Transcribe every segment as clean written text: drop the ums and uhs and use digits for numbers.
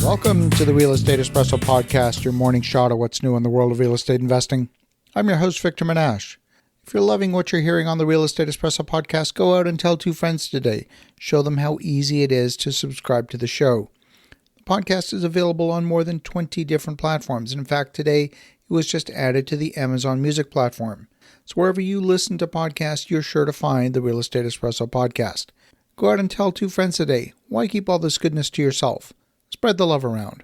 Welcome to the Real Estate Espresso Podcast, your morning shot of what's new in the world of real estate investing. I'm your host, Victor Menashe. If you're loving what you're hearing on the Real Estate Espresso Podcast, go out and tell 2 friends today. Show them how easy it is to subscribe to the show. The podcast is available on more than 20 different platforms. And in fact, today it was just added to the Amazon Music platform. So wherever you listen to podcasts, you're sure to find the Real Estate Espresso Podcast. Go out and tell 2 friends today. Why keep all this goodness to yourself? Spread the love around.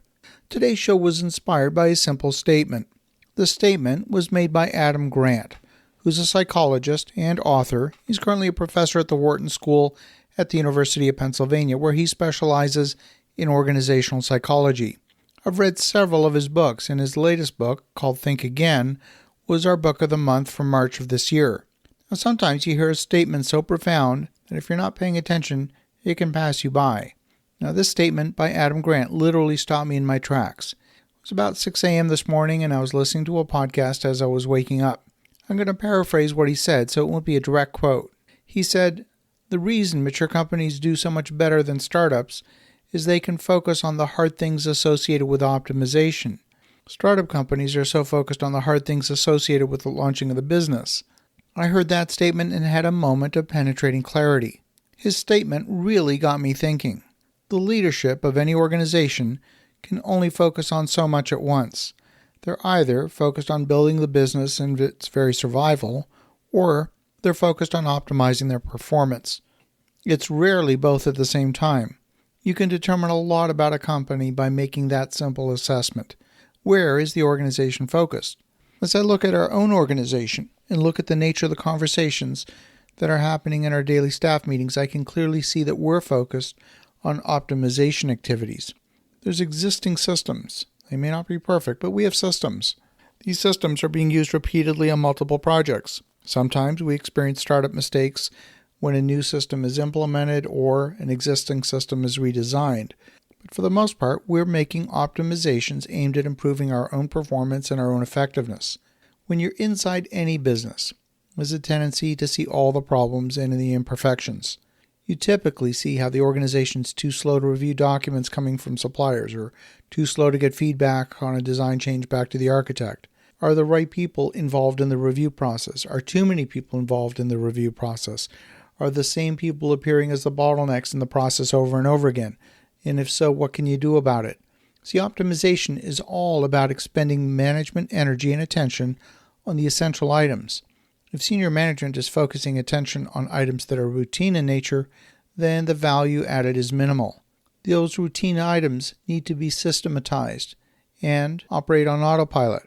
Today's show was inspired by a simple statement. The statement was made by Adam Grant, who's a psychologist and author. He's currently a professor at the Wharton School at the University of Pennsylvania, where he specializes in organizational psychology. I've read several of his books, and his latest book, called Think Again, was our book of the month for March of this year. Now, sometimes you hear a statement so profound that if you're not paying attention, it can pass you by. Now, this statement by Adam Grant literally stopped me in my tracks. It was about 6 a.m. this morning, and I was listening to a podcast as I was waking up. I'm going to paraphrase what he said, so it won't be a direct quote. He said, "The reason mature companies do so much better than startups is they can focus on the hard things associated with optimization. Startup companies are so focused on the hard things associated with the launching of the business." I heard that statement and had a moment of penetrating clarity. His statement really got me thinking. The leadership of any organization can only focus on so much at once. They're either focused on building the business and its very survival, or they're focused on optimizing their performance. It's rarely both at the same time. You can determine a lot about a company by making that simple assessment. Where is the organization focused? As I look at our own organization and look at the nature of the conversations that are happening in our daily staff meetings, I can clearly see that we're focused on optimization activities. There's existing systems. They may not be perfect, but we have systems. These systems are being used repeatedly on multiple projects. Sometimes we experience startup mistakes when a new system is implemented or an existing system is redesigned. But for the most part, we're making optimizations aimed at improving our own performance and our own effectiveness. When you're inside any business, there's a tendency to see all the problems and the imperfections. You typically see how the organization's too slow to review documents coming from suppliers, or too slow to get feedback on a design change back to the architect. Are the right people involved in the review process? Are too many people involved in the review process? Are the same people appearing as the bottlenecks in the process over and over again? And if so, what can you do about it? See, optimization is all about expending management energy and attention on the essential items. If senior management is focusing attention on items that are routine in nature, then the value added is minimal. Those routine items need to be systematized and operate on autopilot.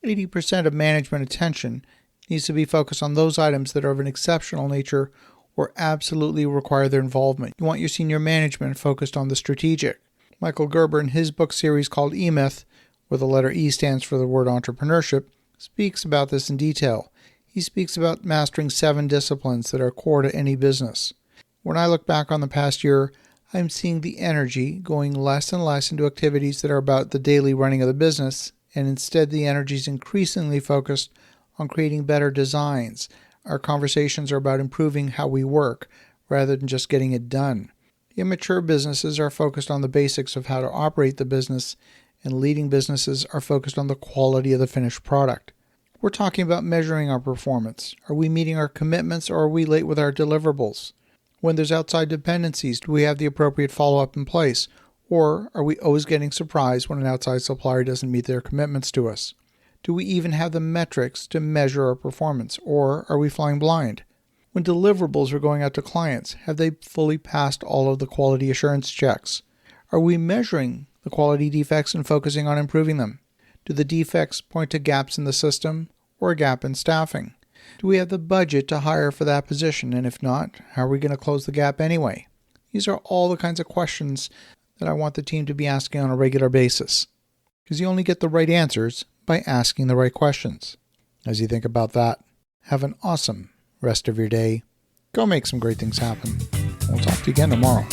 80% of management attention needs to be focused on those items that are of an exceptional nature or absolutely require their involvement. You want your senior management focused on the strategic. Michael Gerber, in his book series called E-Myth, where the letter E stands for the word entrepreneurship, speaks about this in detail. He speaks about mastering 7 disciplines that are core to any business. When I look back on the past year, I'm seeing the energy going less and less into activities that are about the daily running of the business, and instead the energy is increasingly focused on creating better designs. Our conversations are about improving how we work rather than just getting it done. Immature businesses are focused on the basics of how to operate the business, and leading businesses are focused on the quality of the finished product. We're talking about measuring our performance. Are we meeting our commitments, or are we late with our deliverables? When there's outside dependencies, do we have the appropriate follow-up in place? Or are we always getting surprised when an outside supplier doesn't meet their commitments to us? Do we even have the metrics to measure our performance, or are we flying blind? When deliverables are going out to clients, have they fully passed all of the quality assurance checks? Are we measuring the quality defects and focusing on improving them? Do the defects point to gaps in the system or a gap in staffing? Do we have the budget to hire for that position? And if not, how are we going to close the gap anyway? These are all the kinds of questions that I want the team to be asking on a regular basis, because you only get the right answers by asking the right questions. As you think about that, have an awesome rest of your day. Go make some great things happen. We'll talk to you again tomorrow.